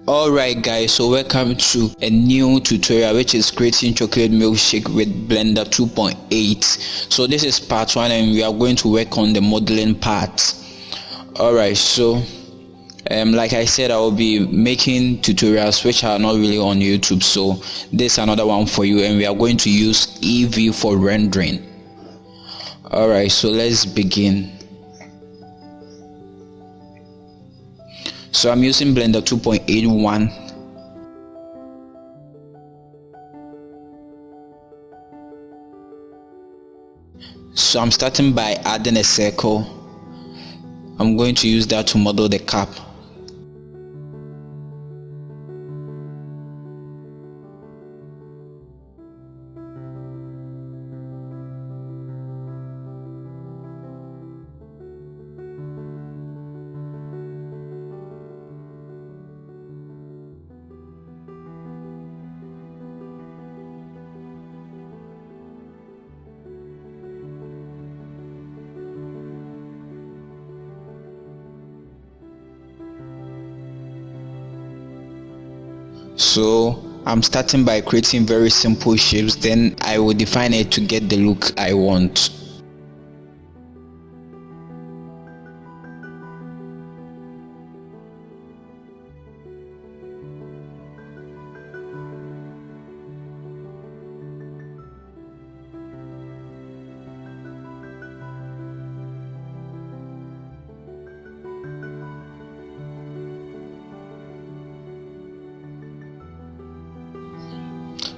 Alright guys, so welcome to a new tutorial which is creating chocolate milkshake with Blender 2.8. So this is part 1 and we are going to work on the modeling part. Alright, so like I said, I will be making tutorials which are not really on YouTube, so this is another one for you, and we are going to use Eevee for rendering. Alright, so let's begin. So I'm using Blender 2.81. So I'm starting by adding a circle. I'm going to use that to model the cap. So I'm starting by creating very simple shapes, then I will define it to get the look I want.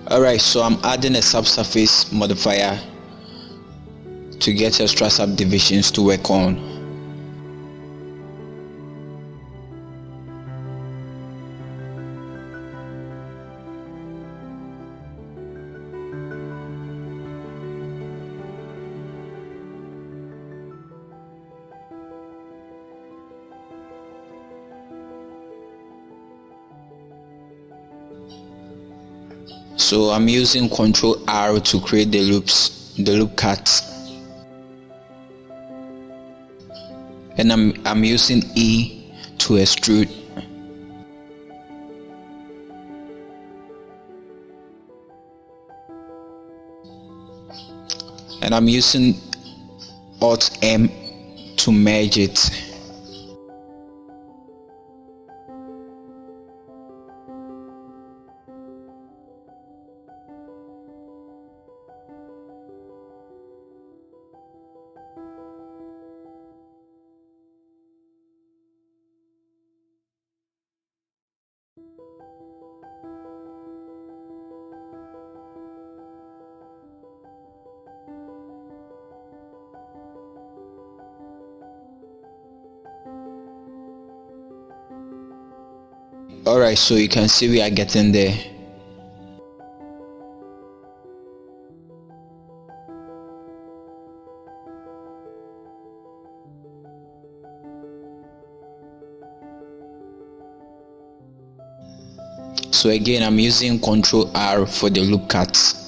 Alright, so I'm adding a subsurface modifier to get extra subdivisions to work on. So I'm using Ctrl R to create the loops, the loop cuts, and I'm using E to extrude. And I'm using Alt M to merge it. Alright, so you can see we are getting there. So again, I'm using Ctrl R for the loop cuts.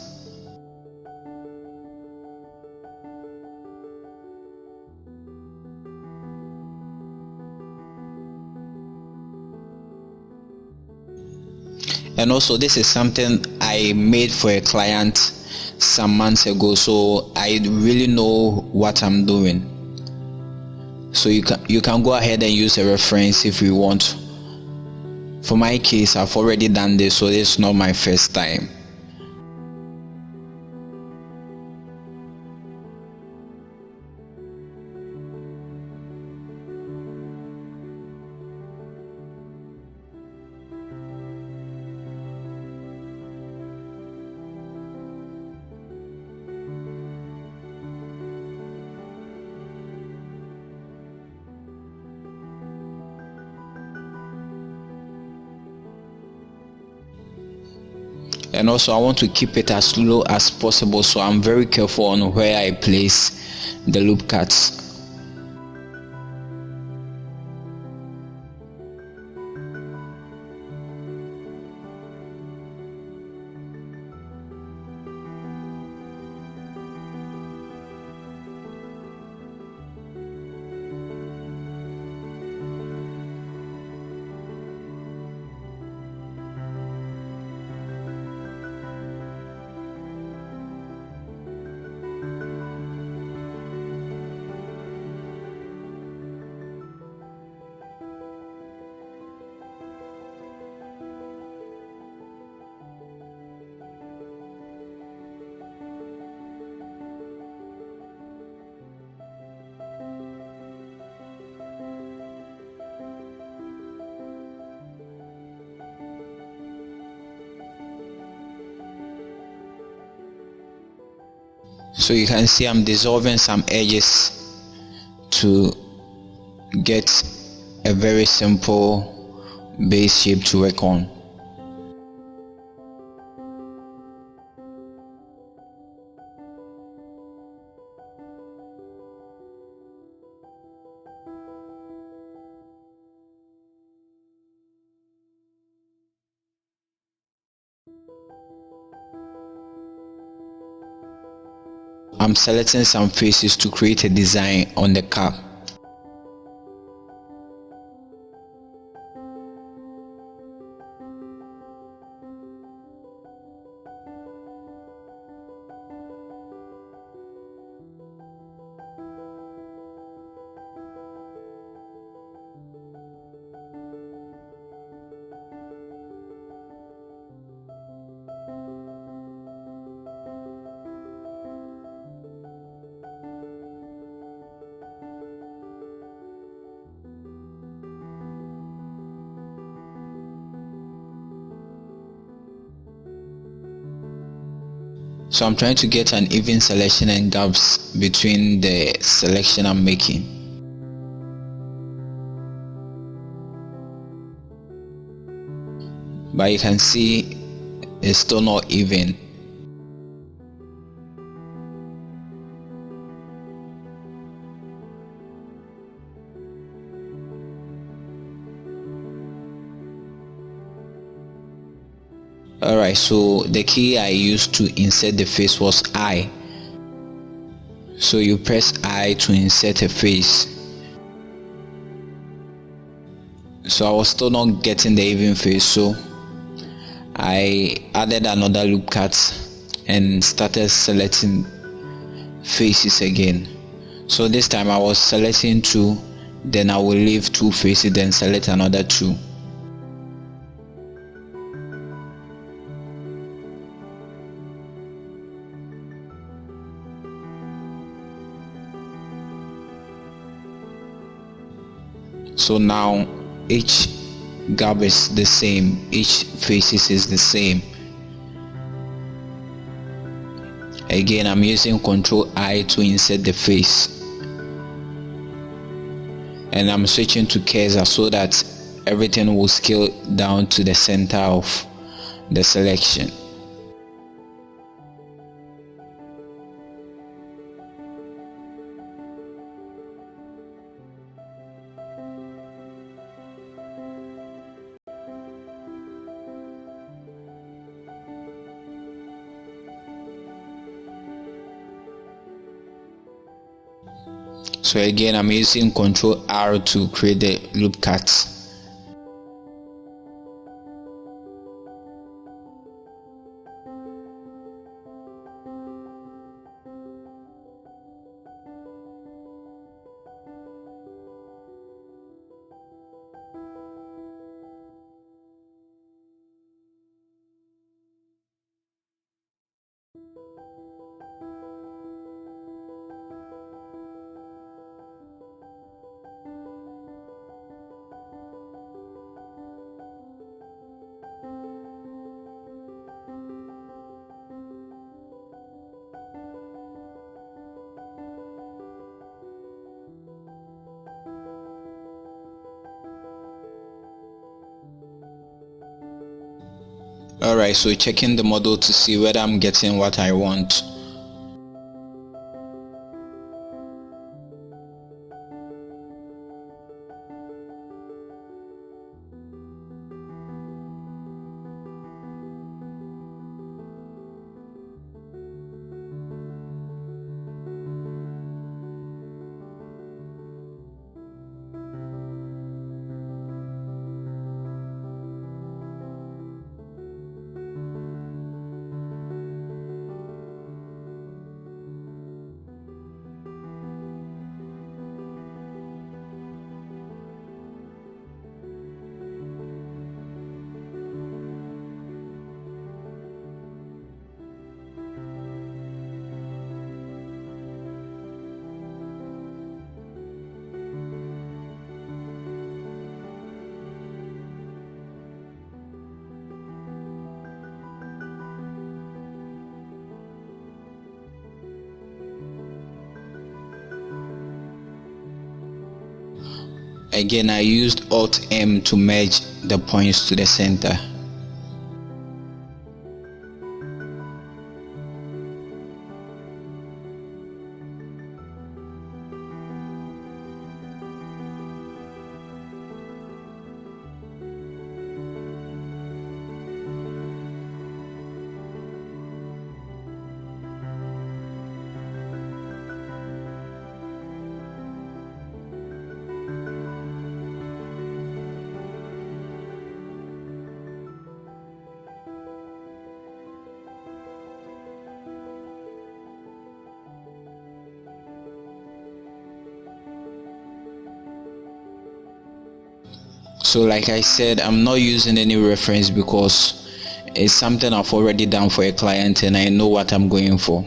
And also, this is something I made for a client some months ago, so I really know what I'm doing. So you can go ahead and use a reference if you want. For my case, I've already done this, so this is not my first time. And also, I want to keep it as low as possible, so I'm very careful on where I place the loop cuts. So you can see I'm dissolving some edges to get a very simple base shape to work on. I'm selecting some faces to create a design on the cap. So I'm trying to get an even selection and gaps between the selection I'm making. But you can see it's still not even. Alright, so the key I used to insert the face was I. So you press I to insert a face. So I was still not getting the even face, so I added another loop cut and started selecting faces again. So this time I was selecting 2, then I will leave 2 faces, then select another 2. So now each gap is the same, each faces is the same. Again, I'm using Ctrl I to insert the face, and I'm switching to cursor so that everything will scale down to the center of the selection. So again, I'm using Ctrl R to create the loop cuts. Alright, so checking the model to see whether I'm getting what I want. Again, I used Alt M to merge the points to the center. So like I said, I'm not using any reference because it's something I've already done for a client and I know what I'm going for.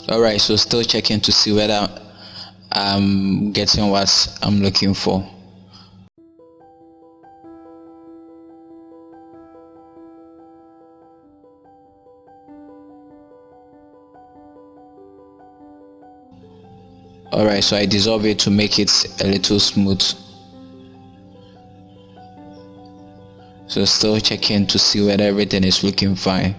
Alright, so still checking to see whether I'm getting what I'm looking for. Alright, so I dissolve it to make it a little smooth. So still checking to see whether everything is looking fine.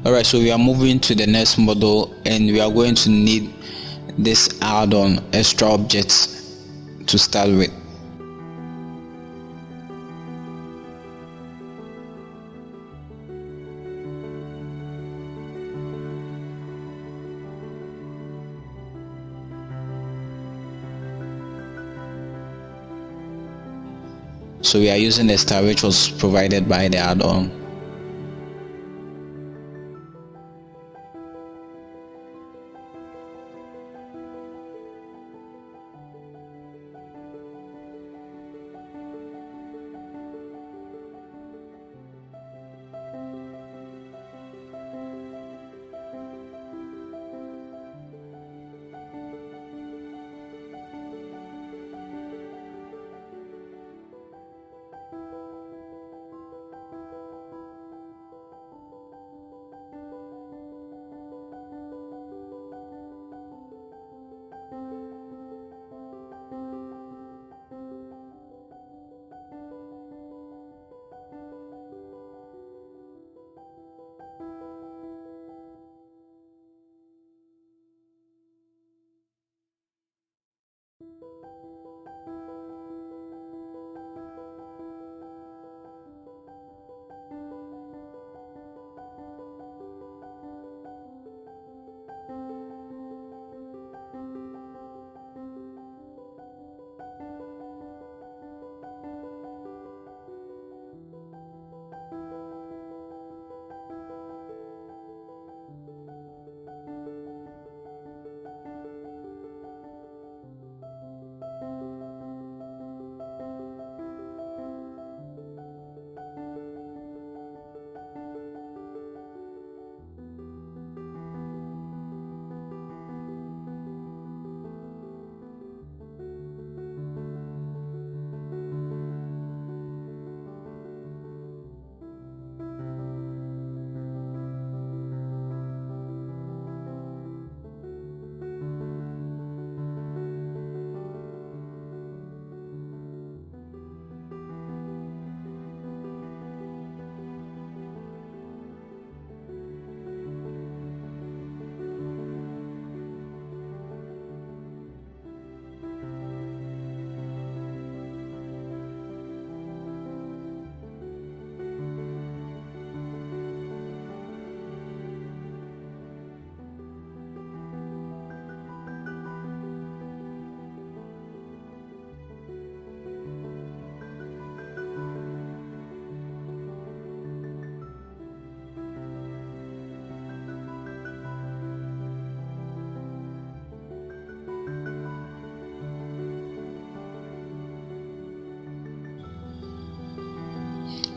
Alright, so we are moving to the next model and we are going to need this add-on extra objects to start with. So we are using the star which was provided by the add-on.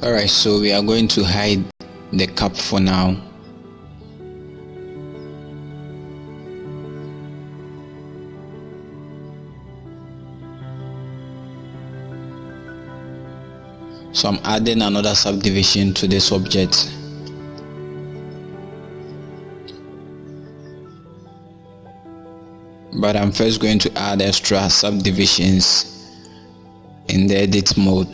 Alright, so we are going to hide the cap for now. So I'm adding another subdivision to this object. But I'm first going to add extra subdivisions in the edit mode.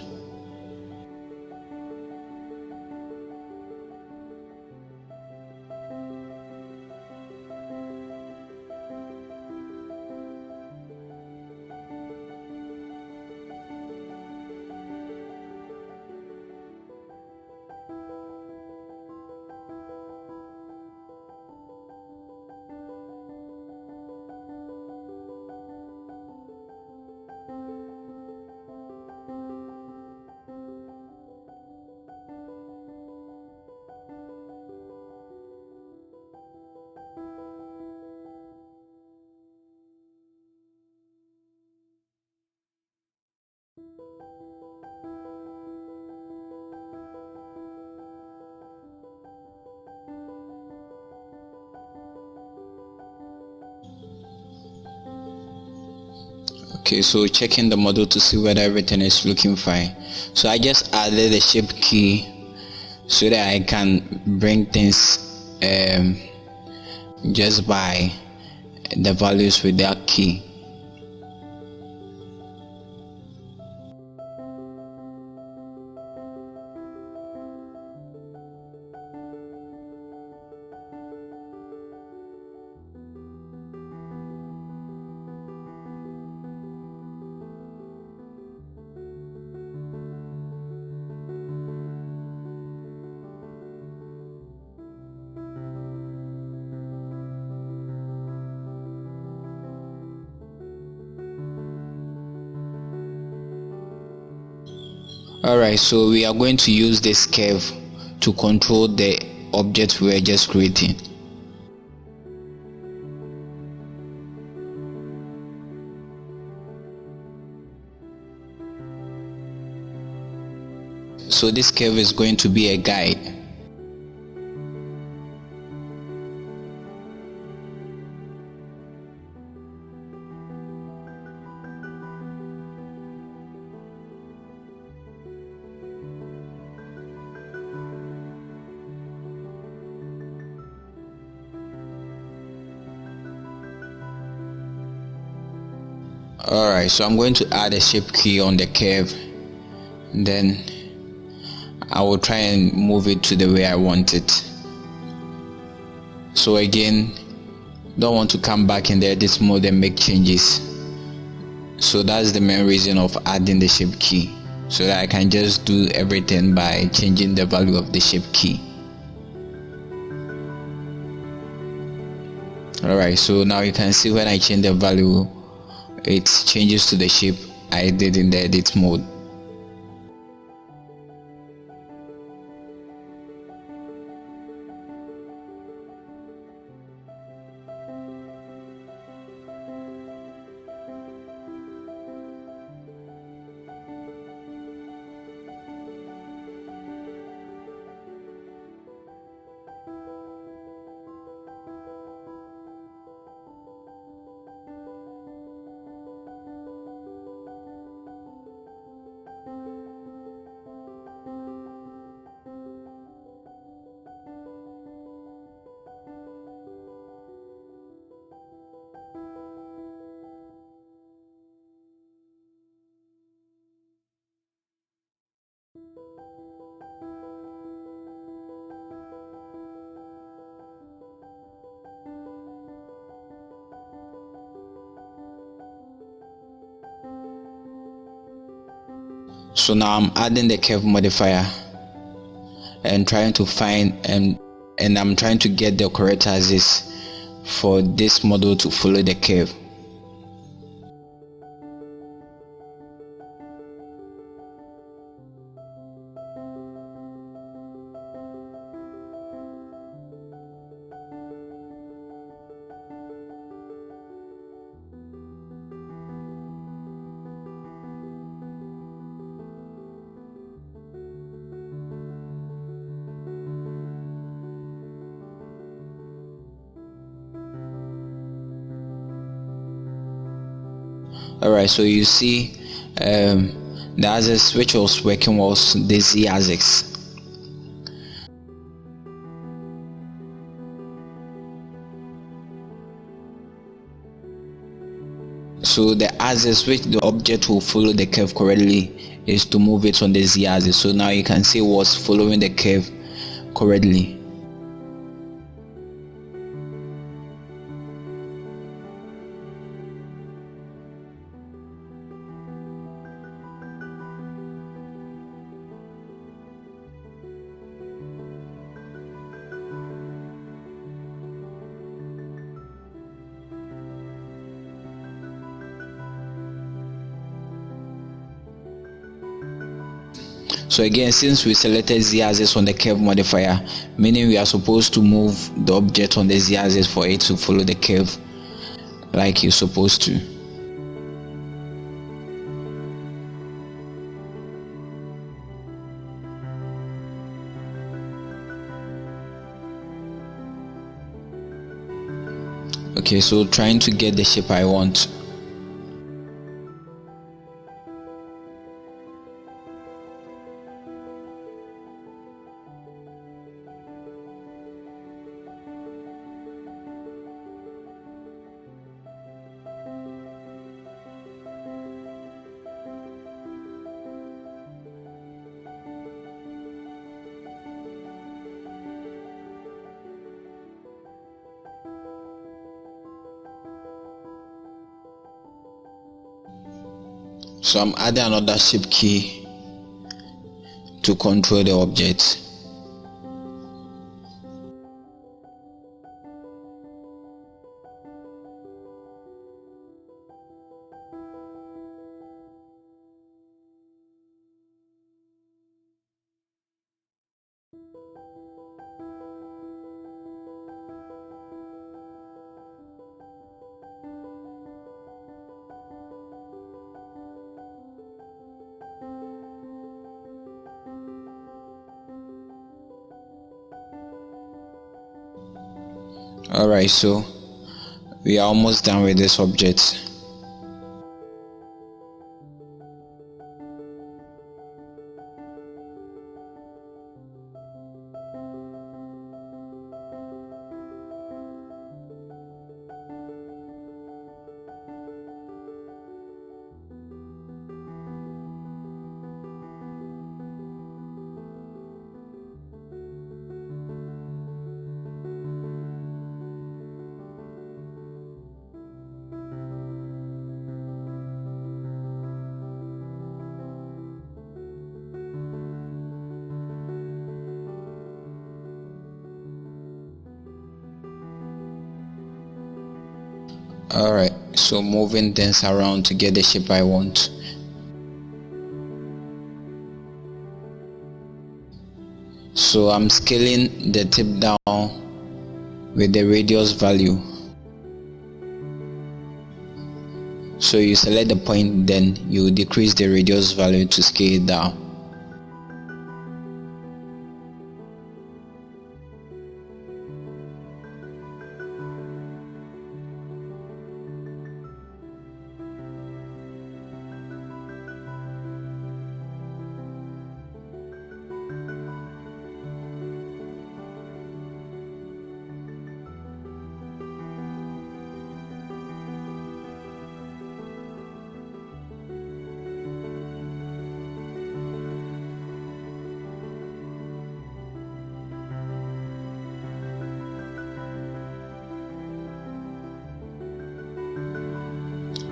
Okay, so checking the model to see whether everything is looking fine. So I just added the shape key so that I can bring things just by the values with that key. Alright, so we are going to use this curve to control the object we are just creating. So this curve is going to be a guide. Alright, so I'm going to add a shape key on the curve, then I will try and move it to the way I want it. So again, don't want to come back in the edit mode and make changes. So that's the main reason of adding the shape key, so that I can just do everything by changing the value of the shape key. Alright, so now you can see when I change the value, it changes to the shape I did in the edit mode. So now I'm adding the curve modifier and trying to find and I'm trying to get the correct axis for this model to follow the curve. Alright, so you see the axis which was working was the Z axis. So the axis which the object will follow the curve correctly is to move it on the Z axis. So now you can see what's following the curve correctly. So again, since we selected Z axis on the curve modifier, meaning we are supposed to move the object on the Z axis for it to follow the curve like you're supposed to. Okay, so trying to get the shape I want. So I'm adding another shape key to control the object. Alright, so we are almost done with this object. Alright, so moving things around to get the shape I want. So I'm scaling the tip down with the radius value. So you select the point, then you decrease the radius value to scale it down.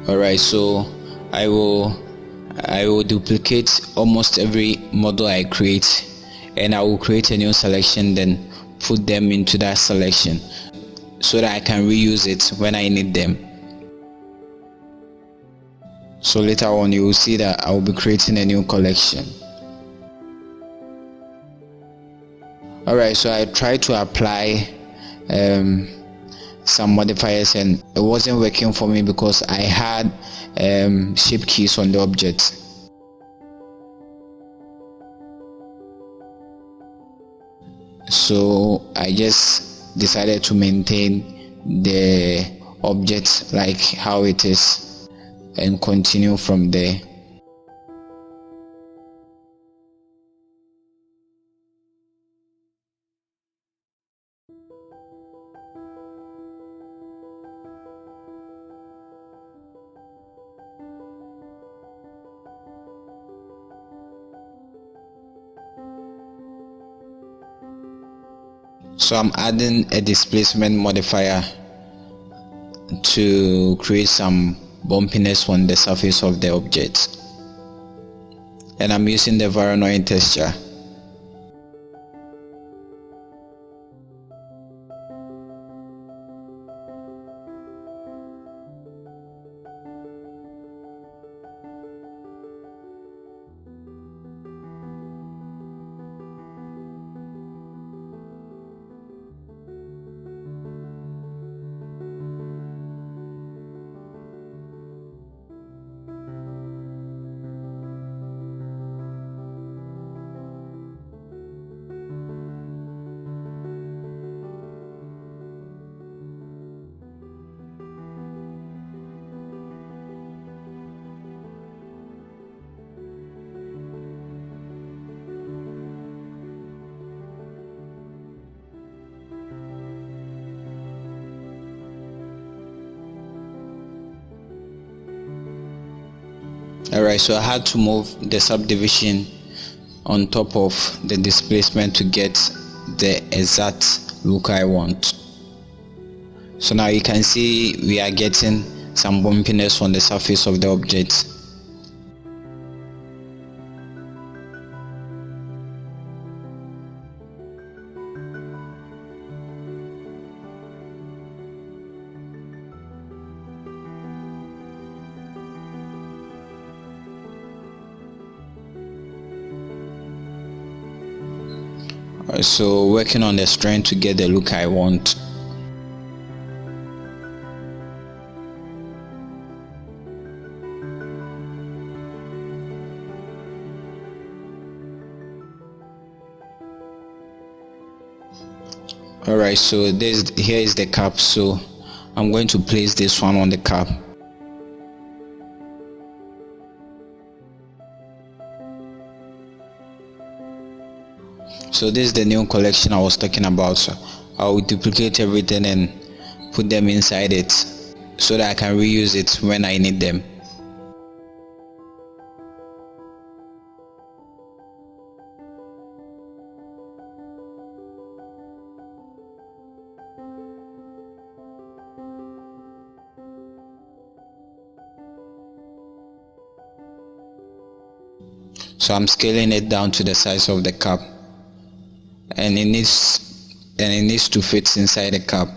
Alright, so I will duplicate almost every model I create, and I will create a new selection, then put them into that selection so that I can reuse it when I need them. So later on you will see that I will be creating a new collection. Alright, so I tried to apply some modifiers and it wasn't working for me because I had shape keys on the object. So I just decided to maintain the object like how it is. and continue from there. So I'm adding a displacement modifier to create some bumpiness on the surface of the object, and I'm using the Voronoi texture. Alright, so I had to move the subdivision on top of the displacement to get the exact look I want. So now you can see we are getting some bumpiness on the surface of the object. So working on the strength to get the look I want. Alright, so here is the cap, so I'm going to place this one on the cap. So this is the new collection I was talking about. So I will duplicate everything and put them inside it so that I can reuse it when I need them. So I'm scaling it down to the size of the cap, and it needs to fit inside the cap.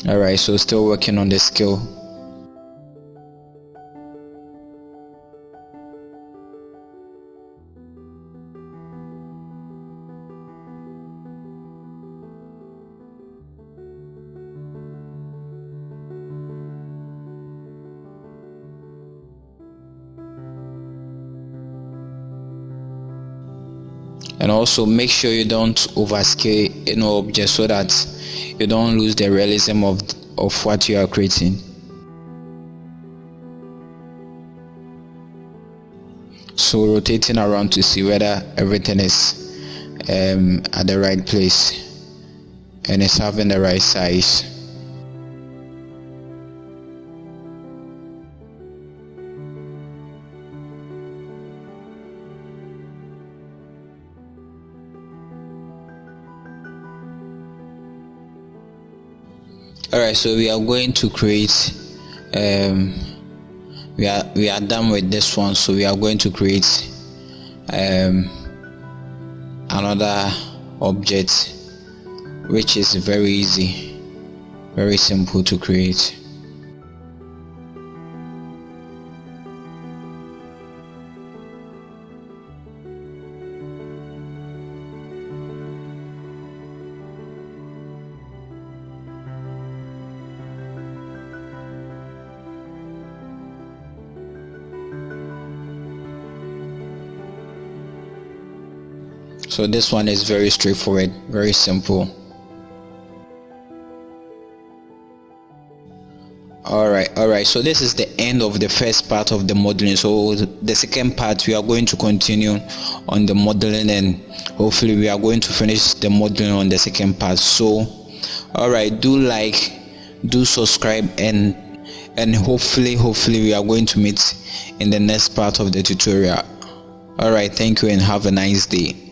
Alright, so still working on the scale. And also make sure you don't overscale any object so that you don't lose the realism of what you are creating. So rotating around to see whether everything is at the right place and it's having the right size. Alright, so we are going to create we are done with this one, so we are going to create another object, which is very easy, very simple to create. So this one is very straightforward, very simple. Alright, so this is the end of the first part of the modeling. So the second part, we are going to continue on the modeling, and hopefully we are going to finish the modeling on the second part. So alright, do like, do subscribe, and hopefully we are going to meet in the next part of the tutorial. Alright, thank you and have a nice day.